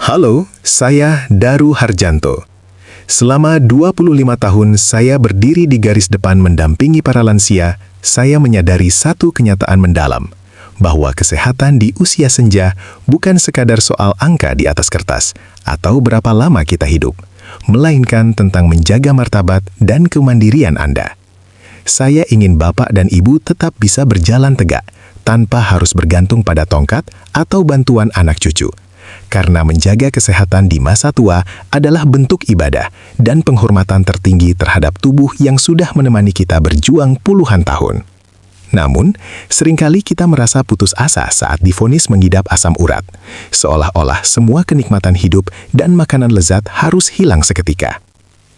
Halo, saya Daru Harjanto. Selama 25 tahun saya berdiri di garis depan mendampingi para lansia, saya menyadari satu kenyataan mendalam, bahwa kesehatan di usia senja bukan sekadar soal angka di atas kertas atau berapa lama kita hidup, melainkan tentang menjaga martabat dan kemandirian Anda. Saya ingin Bapak dan Ibu tetap bisa berjalan tegak, tanpa harus bergantung pada tongkat atau bantuan anak cucu. Karena menjaga kesehatan di masa tua adalah bentuk ibadah dan penghormatan tertinggi terhadap tubuh yang sudah menemani kita berjuang puluhan tahun. Namun, seringkali kita merasa putus asa saat divonis mengidap asam urat, seolah-olah semua kenikmatan hidup dan makanan lezat harus hilang seketika.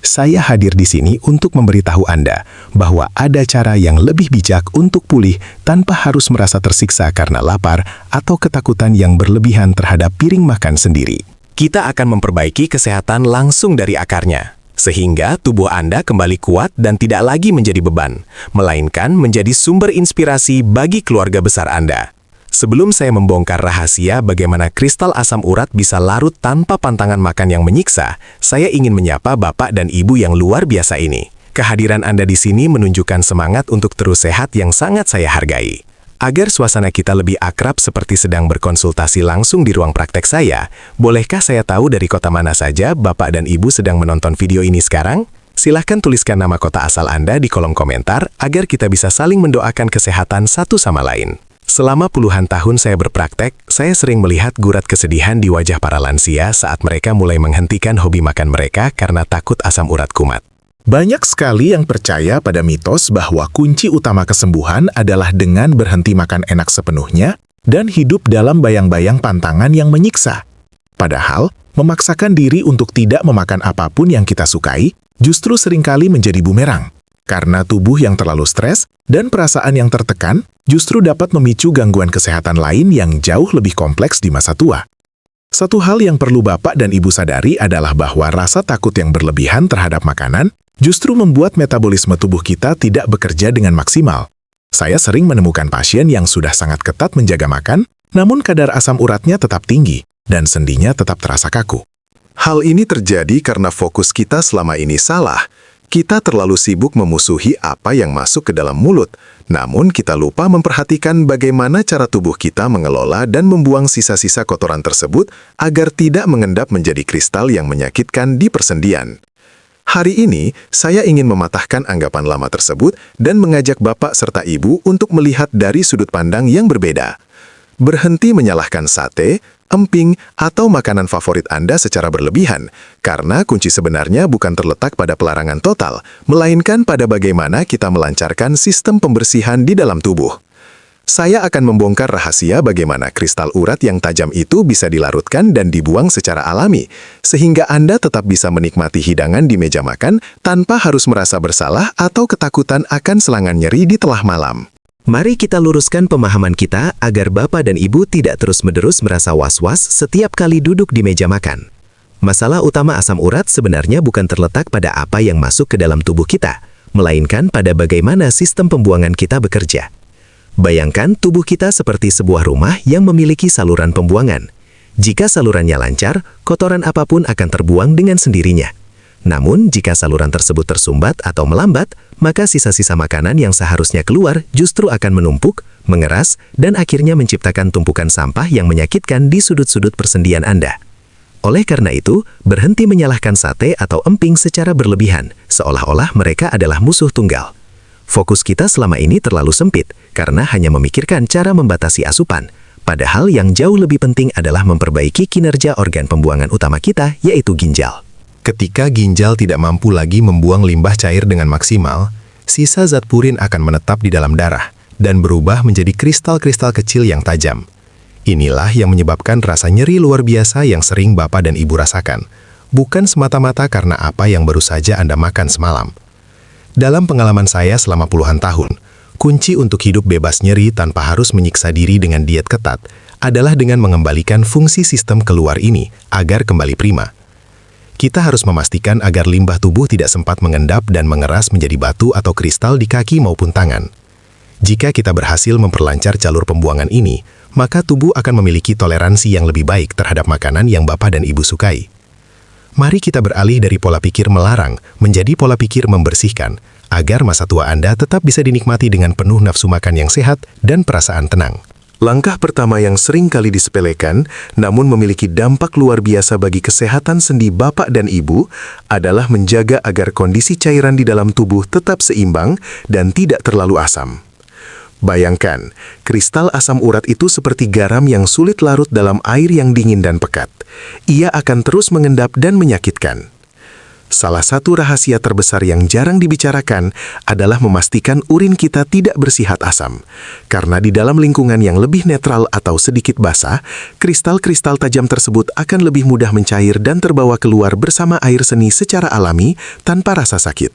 Saya hadir di sini untuk memberitahu Anda bahwa ada cara yang lebih bijak untuk pulih tanpa harus merasa tersiksa karena lapar atau ketakutan yang berlebihan terhadap piring makan sendiri. Kita akan memperbaiki kesehatan langsung dari akarnya, sehingga tubuh Anda kembali kuat dan tidak lagi menjadi beban, melainkan menjadi sumber inspirasi bagi keluarga besar Anda. Sebelum saya membongkar rahasia bagaimana kristal asam urat bisa larut tanpa pantangan makan yang menyiksa, saya ingin menyapa Bapak dan Ibu yang luar biasa ini. Kehadiran Anda di sini menunjukkan semangat untuk terus sehat yang sangat saya hargai. Agar suasana kita lebih akrab seperti sedang berkonsultasi langsung di ruang praktek saya, bolehkah saya tahu dari kota mana saja Bapak dan Ibu sedang menonton video ini sekarang? Silahkan tuliskan nama kota asal Anda di kolom komentar agar kita bisa saling mendoakan kesehatan satu sama lain. Selama puluhan tahun saya berpraktek, saya sering melihat gurat kesedihan di wajah para lansia saat mereka mulai menghentikan hobi makan mereka karena takut asam urat kumat. Banyak sekali yang percaya pada mitos bahwa kunci utama kesembuhan adalah dengan berhenti makan enak sepenuhnya dan hidup dalam bayang-bayang pantangan yang menyiksa. Padahal, memaksakan diri untuk tidak memakan apapun yang kita sukai justru seringkali menjadi bumerang. Karena tubuh yang terlalu stres dan perasaan yang tertekan justru dapat memicu gangguan kesehatan lain yang jauh lebih kompleks di masa tua. Satu hal yang perlu Bapak dan Ibu sadari adalah bahwa rasa takut yang berlebihan terhadap makanan justru membuat metabolisme tubuh kita tidak bekerja dengan maksimal. Saya sering menemukan pasien yang sudah sangat ketat menjaga makan, namun kadar asam uratnya tetap tinggi dan sendinya tetap terasa kaku. Hal ini terjadi karena fokus kita selama ini salah. Kita terlalu sibuk memusuhi apa yang masuk ke dalam mulut, namun kita lupa memperhatikan bagaimana cara tubuh kita mengelola dan membuang sisa-sisa kotoran tersebut agar tidak mengendap menjadi kristal yang menyakitkan di persendian. Hari ini, saya ingin mematahkan anggapan lama tersebut dan mengajak Bapak serta Ibu untuk melihat dari sudut pandang yang berbeda. Berhenti menyalahkan sate, emping, atau makanan favorit Anda secara berlebihan, karena kunci sebenarnya bukan terletak pada pelarangan total, melainkan pada bagaimana kita melancarkan sistem pembersihan di dalam tubuh. Saya akan membongkar rahasia bagaimana kristal urat yang tajam itu bisa dilarutkan dan dibuang secara alami, sehingga Anda tetap bisa menikmati hidangan di meja makan tanpa harus merasa bersalah atau ketakutan akan serangan nyeri di tengah malam. Mari kita luruskan pemahaman kita agar Bapak dan Ibu tidak terus-menerus merasa was-was setiap kali duduk di meja makan. Masalah utama asam urat sebenarnya bukan terletak pada apa yang masuk ke dalam tubuh kita, melainkan pada bagaimana sistem pembuangan kita bekerja. Bayangkan tubuh kita seperti sebuah rumah yang memiliki saluran pembuangan. Jika salurannya lancar, kotoran apapun akan terbuang dengan sendirinya. Namun, jika saluran tersebut tersumbat atau melambat, maka sisa-sisa makanan yang seharusnya keluar justru akan menumpuk, mengeras, dan akhirnya menciptakan tumpukan sampah yang menyakitkan di sudut-sudut persendian Anda. Oleh karena itu, berhenti menyalahkan sate atau emping secara berlebihan, seolah-olah mereka adalah musuh tunggal. Fokus kita selama ini terlalu sempit, karena hanya memikirkan cara membatasi asupan, padahal yang jauh lebih penting adalah memperbaiki kinerja organ pembuangan utama kita, yaitu ginjal. Ketika ginjal tidak mampu lagi membuang limbah cair dengan maksimal, sisa zat purin akan menetap di dalam darah dan berubah menjadi kristal-kristal kecil yang tajam. Inilah yang menyebabkan rasa nyeri luar biasa yang sering Bapak dan Ibu rasakan, bukan semata-mata karena apa yang baru saja Anda makan semalam. Dalam pengalaman saya selama puluhan tahun, kunci untuk hidup bebas nyeri tanpa harus menyiksa diri dengan diet ketat adalah dengan mengembalikan fungsi sistem keluar ini agar kembali prima. Kita harus memastikan agar limbah tubuh tidak sempat mengendap dan mengeras menjadi batu atau kristal di kaki maupun tangan. Jika kita berhasil memperlancar jalur pembuangan ini, maka tubuh akan memiliki toleransi yang lebih baik terhadap makanan yang Bapak dan Ibu sukai. Mari kita beralih dari pola pikir melarang menjadi pola pikir membersihkan, agar masa tua Anda tetap bisa dinikmati dengan penuh nafsu makan yang sehat dan perasaan tenang. Langkah pertama yang sering kali disepelekan, namun memiliki dampak luar biasa bagi kesehatan sendi Bapak dan Ibu, adalah menjaga agar kondisi cairan di dalam tubuh tetap seimbang dan tidak terlalu asam. Bayangkan, kristal asam urat itu seperti garam yang sulit larut dalam air yang dingin dan pekat. Ia akan terus mengendap dan menyakitkan. Salah satu rahasia terbesar yang jarang dibicarakan adalah memastikan urin kita tidak bersifat asam. Karena di dalam lingkungan yang lebih netral atau sedikit basah, kristal-kristal tajam tersebut akan lebih mudah mencair dan terbawa keluar bersama air seni secara alami tanpa rasa sakit.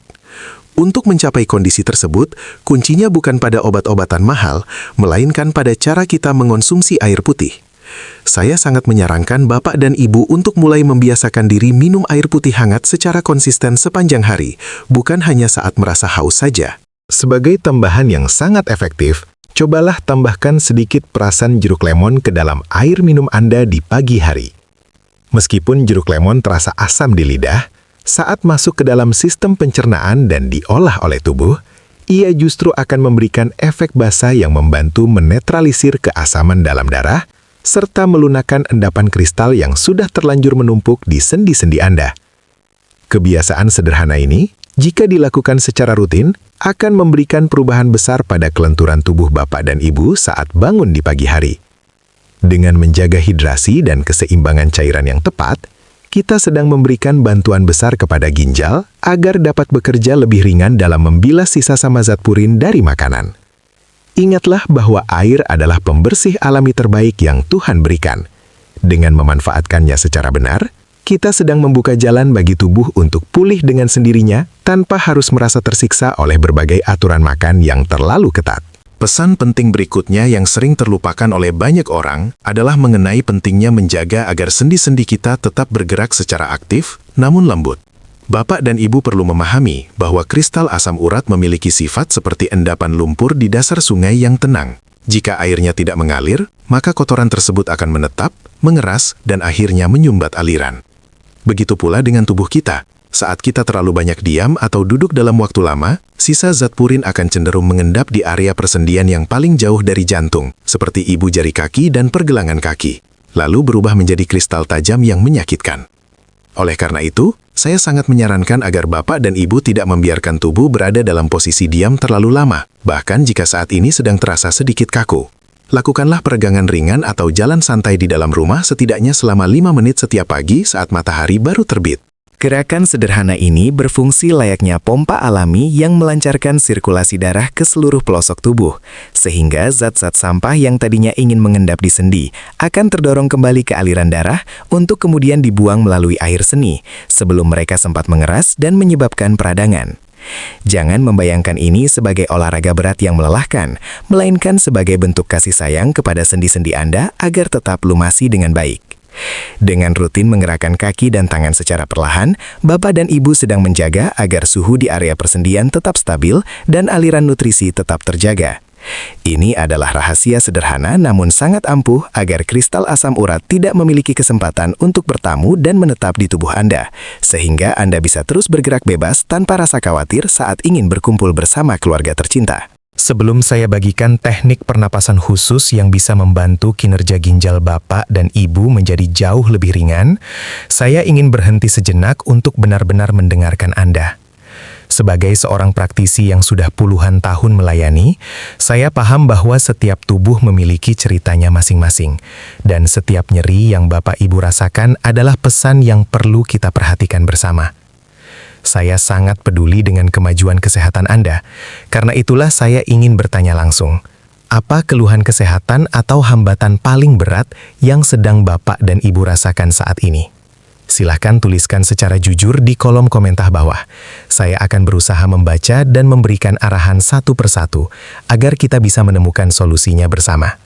Untuk mencapai kondisi tersebut, kuncinya bukan pada obat-obatan mahal, melainkan pada cara kita mengonsumsi air putih. Saya sangat menyarankan Bapak dan Ibu untuk mulai membiasakan diri minum air putih hangat secara konsisten sepanjang hari, bukan hanya saat merasa haus saja. Sebagai tambahan yang sangat efektif, cobalah tambahkan sedikit perasan jeruk lemon ke dalam air minum Anda di pagi hari. Meskipun jeruk lemon terasa asam di lidah, saat masuk ke dalam sistem pencernaan dan diolah oleh tubuh, ia justru akan memberikan efek basa yang membantu menetralisir keasaman dalam darah, serta melunakkan endapan kristal yang sudah terlanjur menumpuk di sendi-sendi Anda. Kebiasaan sederhana ini, jika dilakukan secara rutin, akan memberikan perubahan besar pada kelenturan tubuh Bapak dan Ibu saat bangun di pagi hari. Dengan menjaga hidrasi dan keseimbangan cairan yang tepat, kita sedang memberikan bantuan besar kepada ginjal agar dapat bekerja lebih ringan dalam membilas sisa sama zat purin dari makanan. Ingatlah bahwa air adalah pembersih alami terbaik yang Tuhan berikan. Dengan memanfaatkannya secara benar, kita sedang membuka jalan bagi tubuh untuk pulih dengan sendirinya tanpa harus merasa tersiksa oleh berbagai aturan makan yang terlalu ketat. Pesan penting berikutnya yang sering terlupakan oleh banyak orang adalah mengenai pentingnya menjaga agar sendi-sendi kita tetap bergerak secara aktif, namun lembut. Bapak dan Ibu perlu memahami bahwa kristal asam urat memiliki sifat seperti endapan lumpur di dasar sungai yang tenang. Jika airnya tidak mengalir, maka kotoran tersebut akan menetap, mengeras, dan akhirnya menyumbat aliran. Begitu pula dengan tubuh kita. Saat kita terlalu banyak diam atau duduk dalam waktu lama, sisa zat purin akan cenderung mengendap di area persendian yang paling jauh dari jantung, seperti ibu jari kaki dan pergelangan kaki, lalu berubah menjadi kristal tajam yang menyakitkan. Oleh karena itu, saya sangat menyarankan agar Bapak dan Ibu tidak membiarkan tubuh berada dalam posisi diam terlalu lama, bahkan jika saat ini sedang terasa sedikit kaku. Lakukanlah peregangan ringan atau jalan santai di dalam rumah setidaknya selama 5 menit setiap pagi saat matahari baru terbit. Gerakan sederhana ini berfungsi layaknya pompa alami yang melancarkan sirkulasi darah ke seluruh pelosok tubuh, sehingga zat-zat sampah yang tadinya ingin mengendap di sendi akan terdorong kembali ke aliran darah untuk kemudian dibuang melalui air seni, sebelum mereka sempat mengeras dan menyebabkan peradangan. Jangan membayangkan ini sebagai olahraga berat yang melelahkan, melainkan sebagai bentuk kasih sayang kepada sendi-sendi Anda agar tetap lumasi dengan baik. Dengan rutin menggerakkan kaki dan tangan secara perlahan, Bapak dan Ibu sedang menjaga agar suhu di area persendian tetap stabil dan aliran nutrisi tetap terjaga. Ini adalah rahasia sederhana namun sangat ampuh agar kristal asam urat tidak memiliki kesempatan untuk bertamu dan menetap di tubuh Anda, sehingga Anda bisa terus bergerak bebas tanpa rasa khawatir saat ingin berkumpul bersama keluarga tercinta. Sebelum saya bagikan teknik pernapasan khusus yang bisa membantu kinerja ginjal Bapak dan Ibu menjadi jauh lebih ringan, saya ingin berhenti sejenak untuk benar-benar mendengarkan Anda. Sebagai seorang praktisi yang sudah puluhan tahun melayani, saya paham bahwa setiap tubuh memiliki ceritanya masing-masing, dan setiap nyeri yang Bapak Ibu rasakan adalah pesan yang perlu kita perhatikan bersama. Saya sangat peduli dengan kemajuan kesehatan Anda. Karena itulah saya ingin bertanya langsung, apa keluhan kesehatan atau hambatan paling berat yang sedang Bapak dan Ibu rasakan saat ini? Silahkan tuliskan secara jujur di kolom komentar bawah. Saya akan berusaha membaca dan memberikan arahan satu persatu agar kita bisa menemukan solusinya bersama.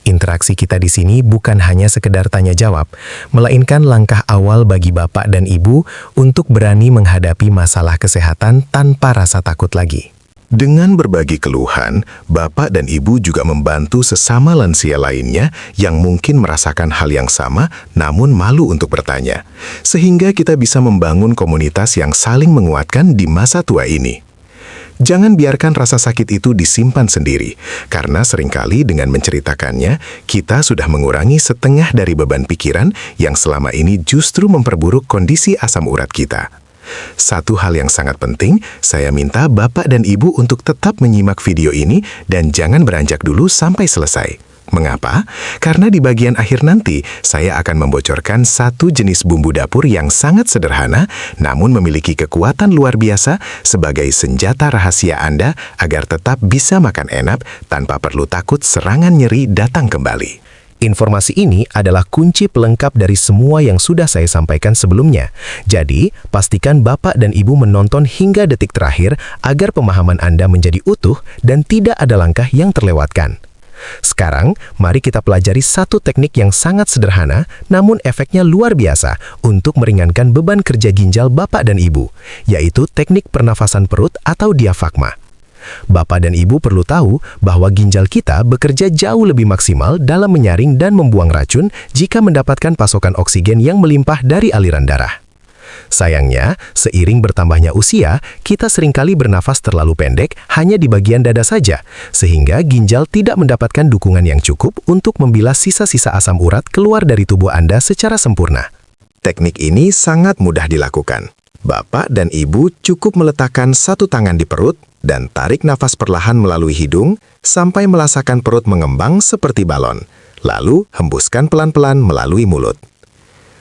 Interaksi kita di sini bukan hanya sekedar tanya jawab, melainkan langkah awal bagi Bapak dan Ibu untuk berani menghadapi masalah kesehatan tanpa rasa takut lagi. Dengan berbagi keluhan, Bapak dan Ibu juga membantu sesama lansia lainnya yang mungkin merasakan hal yang sama namun malu untuk bertanya. Sehingga kita bisa membangun komunitas yang saling menguatkan di masa tua ini. Jangan biarkan rasa sakit itu disimpan sendiri, karena seringkali dengan menceritakannya, kita sudah mengurangi setengah dari beban pikiran yang selama ini justru memperburuk kondisi asam urat kita. Satu hal yang sangat penting, saya minta Bapak dan Ibu untuk tetap menyimak video ini dan jangan beranjak dulu sampai selesai. Mengapa? Karena di bagian akhir nanti, saya akan membocorkan satu jenis bumbu dapur yang sangat sederhana, namun memiliki kekuatan luar biasa sebagai senjata rahasia Anda agar tetap bisa makan enak tanpa perlu takut serangan nyeri datang kembali. Informasi ini adalah kunci pelengkap dari semua yang sudah saya sampaikan sebelumnya. Jadi, pastikan Bapak dan Ibu menonton hingga detik terakhir agar pemahaman Anda menjadi utuh dan tidak ada langkah yang terlewatkan. Sekarang, mari kita pelajari satu teknik yang sangat sederhana, namun efeknya luar biasa untuk meringankan beban kerja ginjal Bapak dan Ibu, yaitu teknik pernafasan perut atau diafragma. Bapak dan Ibu perlu tahu bahwa ginjal kita bekerja jauh lebih maksimal dalam menyaring dan membuang racun jika mendapatkan pasokan oksigen yang melimpah dari aliran darah. Sayangnya, seiring bertambahnya usia, kita seringkali bernafas terlalu pendek hanya di bagian dada saja, sehingga ginjal tidak mendapatkan dukungan yang cukup untuk membilas sisa-sisa asam urat keluar dari tubuh Anda secara sempurna. Teknik ini sangat mudah dilakukan. Bapak dan Ibu cukup meletakkan satu tangan di perut dan tarik nafas perlahan melalui hidung sampai merasakan perut mengembang seperti balon. Lalu, hembuskan pelan-pelan melalui mulut.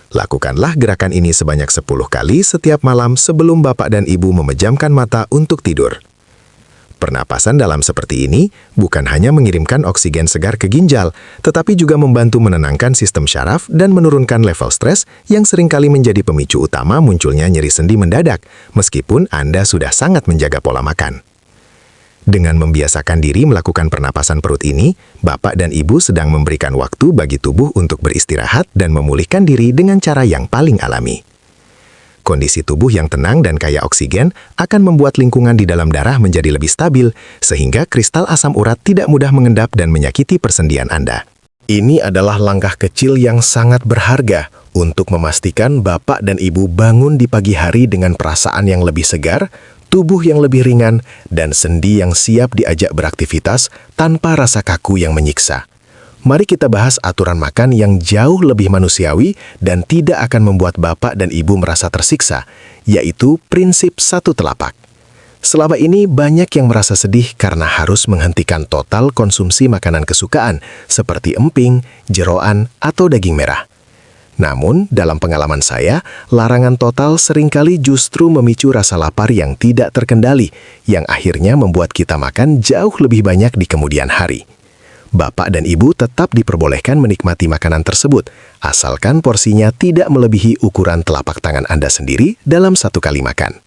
Lakukanlah gerakan ini sebanyak 10 kali setiap malam sebelum Bapak dan Ibu memejamkan mata untuk tidur. Pernapasan dalam seperti ini bukan hanya mengirimkan oksigen segar ke ginjal, tetapi juga membantu menenangkan sistem syaraf dan menurunkan level stres yang seringkali menjadi pemicu utama munculnya nyeri sendi mendadak, meskipun Anda sudah sangat menjaga pola makan. Dengan membiasakan diri melakukan pernapasan perut ini, Bapak dan Ibu sedang memberikan waktu bagi tubuh untuk beristirahat dan memulihkan diri dengan cara yang paling alami. Kondisi tubuh yang tenang dan kaya oksigen akan membuat lingkungan di dalam darah menjadi lebih stabil, sehingga kristal asam urat tidak mudah mengendap dan menyakiti persendian Anda. Ini adalah langkah kecil yang sangat berharga untuk memastikan Bapak dan Ibu bangun di pagi hari dengan perasaan yang lebih segar, tubuh yang lebih ringan, dan sendi yang siap diajak beraktivitas tanpa rasa kaku yang menyiksa. Mari kita bahas aturan makan yang jauh lebih manusiawi dan tidak akan membuat Bapak dan Ibu merasa tersiksa, yaitu prinsip satu telapak. Selama ini banyak yang merasa sedih karena harus menghentikan total konsumsi makanan kesukaan seperti emping, jeroan, atau daging merah. Namun, dalam pengalaman saya, larangan total seringkali justru memicu rasa lapar yang tidak terkendali, yang akhirnya membuat kita makan jauh lebih banyak di kemudian hari. Bapak dan Ibu tetap diperbolehkan menikmati makanan tersebut, asalkan porsinya tidak melebihi ukuran telapak tangan Anda sendiri dalam satu kali makan.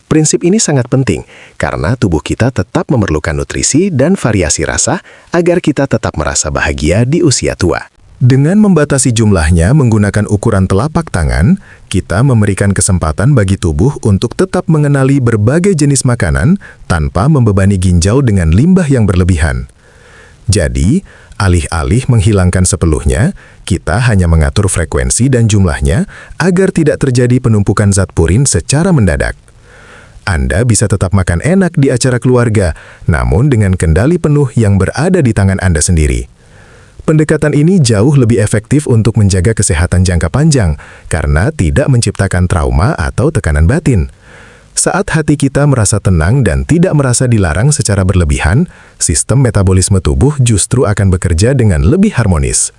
Prinsip ini sangat penting, karena tubuh kita tetap memerlukan nutrisi dan variasi rasa agar kita tetap merasa bahagia di usia tua. Dengan membatasi jumlahnya menggunakan ukuran telapak tangan, kita memberikan kesempatan bagi tubuh untuk tetap mengenali berbagai jenis makanan tanpa membebani ginjal dengan limbah yang berlebihan. Jadi, alih-alih menghilangkan sepenuhnya, kita hanya mengatur frekuensi dan jumlahnya agar tidak terjadi penumpukan zat purin secara mendadak. Anda bisa tetap makan enak di acara keluarga, namun dengan kendali penuh yang berada di tangan Anda sendiri. Pendekatan ini jauh lebih efektif untuk menjaga kesehatan jangka panjang karena tidak menciptakan trauma atau tekanan batin. Saat hati kita merasa tenang dan tidak merasa dilarang secara berlebihan, sistem metabolisme tubuh justru akan bekerja dengan lebih harmonis.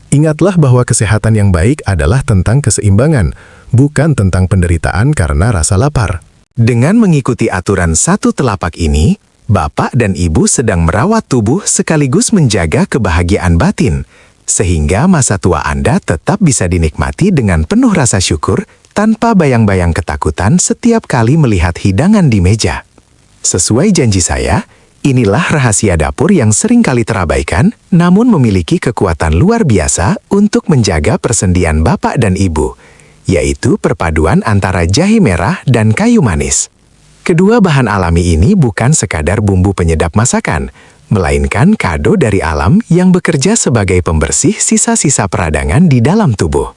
Ingatlah bahwa kesehatan yang baik adalah tentang keseimbangan, bukan tentang penderitaan karena rasa lapar. Dengan mengikuti aturan satu telapak ini, Bapak dan Ibu sedang merawat tubuh sekaligus menjaga kebahagiaan batin, sehingga masa tua Anda tetap bisa dinikmati dengan penuh rasa syukur tanpa bayang-bayang ketakutan setiap kali melihat hidangan di meja. Sesuai janji saya, inilah rahasia dapur yang sering kali terabaikan, namun memiliki kekuatan luar biasa untuk menjaga persendian Bapak dan Ibu, yaitu perpaduan antara jahe merah dan kayu manis. Kedua bahan alami ini bukan sekadar bumbu penyedap masakan, melainkan kado dari alam yang bekerja sebagai pembersih sisa-sisa peradangan di dalam tubuh.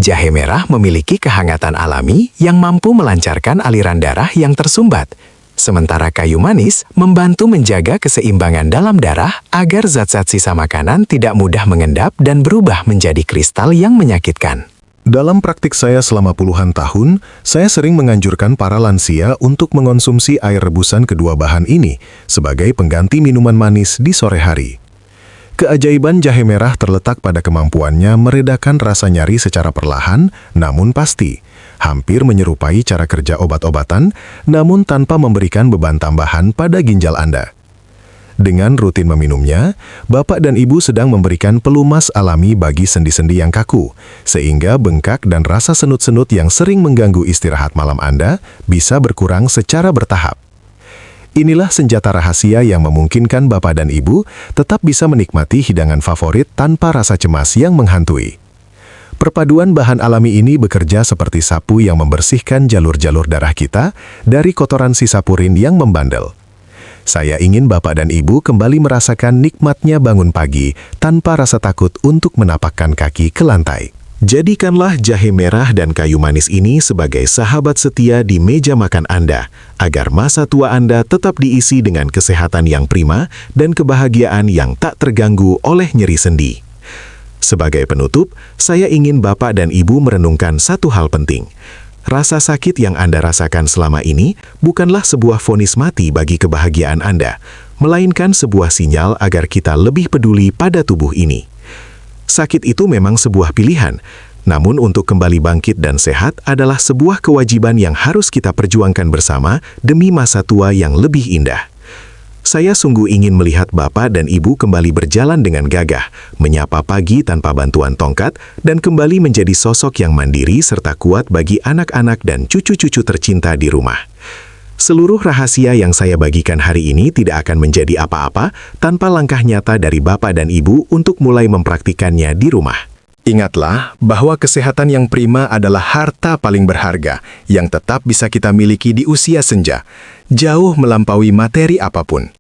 Jahe merah memiliki kehangatan alami yang mampu melancarkan aliran darah yang tersumbat, sementara kayu manis membantu menjaga keseimbangan dalam darah agar zat-zat sisa makanan tidak mudah mengendap dan berubah menjadi kristal yang menyakitkan. Dalam praktik saya selama puluhan tahun, saya sering menganjurkan para lansia untuk mengonsumsi air rebusan kedua bahan ini sebagai pengganti minuman manis di sore hari. Keajaiban jahe merah terletak pada kemampuannya meredakan rasa nyeri secara perlahan, namun pasti. Hampir menyerupai cara kerja obat-obatan, namun tanpa memberikan beban tambahan pada ginjal Anda. Dengan rutin meminumnya, Bapak dan Ibu sedang memberikan pelumas alami bagi sendi-sendi yang kaku, sehingga bengkak dan rasa senut-senut yang sering mengganggu istirahat malam Anda bisa berkurang secara bertahap. Inilah senjata rahasia yang memungkinkan Bapak dan Ibu tetap bisa menikmati hidangan favorit tanpa rasa cemas yang menghantui. Perpaduan bahan alami ini bekerja seperti sapu yang membersihkan jalur-jalur darah kita dari kotoran sisa purin yang membandel. Saya ingin Bapak dan Ibu kembali merasakan nikmatnya bangun pagi tanpa rasa takut untuk menapakkan kaki ke lantai. Jadikanlah jahe merah dan kayu manis ini sebagai sahabat setia di meja makan Anda, agar masa tua Anda tetap diisi dengan kesehatan yang prima dan kebahagiaan yang tak terganggu oleh nyeri sendi. Sebagai penutup, saya ingin Bapak dan Ibu merenungkan satu hal penting. Rasa sakit yang Anda rasakan selama ini bukanlah sebuah vonis mati bagi kebahagiaan Anda, melainkan sebuah sinyal agar kita lebih peduli pada tubuh ini. Sakit itu memang sebuah pilihan, namun untuk kembali bangkit dan sehat adalah sebuah kewajiban yang harus kita perjuangkan bersama demi masa tua yang lebih indah. Saya sungguh ingin melihat Bapak dan Ibu kembali berjalan dengan gagah, menyapa pagi tanpa bantuan tongkat, dan kembali menjadi sosok yang mandiri serta kuat bagi anak-anak dan cucu-cucu tercinta di rumah. Seluruh rahasia yang saya bagikan hari ini tidak akan menjadi apa-apa tanpa langkah nyata dari Bapak dan Ibu untuk mulai mempraktikannya di rumah. Ingatlah bahwa kesehatan yang prima adalah harta paling berharga yang tetap bisa kita miliki di usia senja, jauh melampaui materi apapun.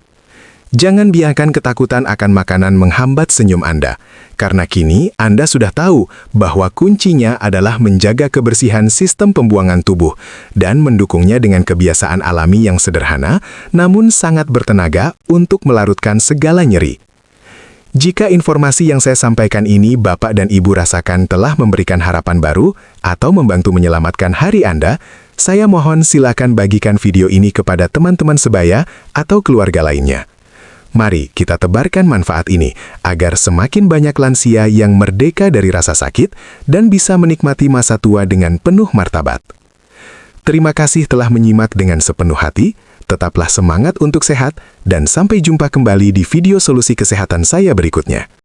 Jangan biarkan ketakutan akan makanan menghambat senyum Anda, karena kini Anda sudah tahu bahwa kuncinya adalah menjaga kebersihan sistem pembuangan tubuh dan mendukungnya dengan kebiasaan alami yang sederhana, namun sangat bertenaga untuk melarutkan segala nyeri. Jika informasi yang saya sampaikan ini Bapak dan Ibu rasakan telah memberikan harapan baru atau membantu menyelamatkan hari Anda, saya mohon silakan bagikan video ini kepada teman-teman sebaya atau keluarga lainnya. Mari kita tebarkan manfaat ini agar semakin banyak lansia yang merdeka dari rasa sakit dan bisa menikmati masa tua dengan penuh martabat. Terima kasih telah menyimak dengan sepenuh hati, tetaplah semangat untuk sehat, dan sampai jumpa kembali di video solusi kesehatan saya berikutnya.